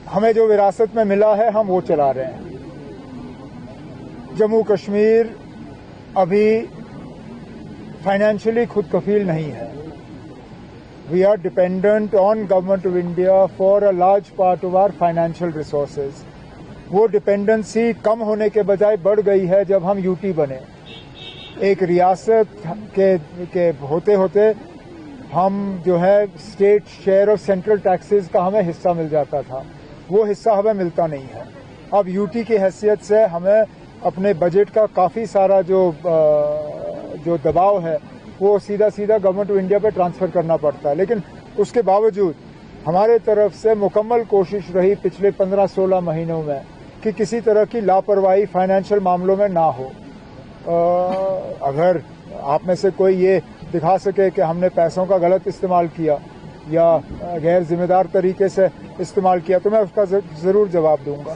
हमें जो विरासत में मिला है हम वो चला रहे हैं। जम्मू कश्मीर अभी फाइनेंशियली खुद कफील नहीं है। We are dependent on Government of India for a large part of our financial resources. वो डिपेंडेंसी कम होने के बजाय बढ़ गई है जब हम यूटी बने। एक रियासत के होते होते हम जो है state share of central taxes का हमें हिस्सा मिल जाता था, वो हिस्सा हमें मिलता नहीं है। अब यूटी की हैसियत से हमें अपने बजट का काफ़ी सारा जो दबाव है वो सीधा गवर्नमेंट ऑफ इंडिया पे ट्रांसफ़र करना पड़ता है। लेकिन उसके बावजूद हमारे तरफ से मुकम्मल कोशिश रही पिछले 15-16 महीनों में कि किसी तरह की लापरवाही फाइनेंशियल मामलों में ना हो। अगर आप में से कोई ये दिखा सके कि हमने पैसों का गलत इस्तेमाल किया या गैर जिम्मेदार तरीके से इस्तेमाल किया तो मैं उसका ज़रूर जवाब दूंगा।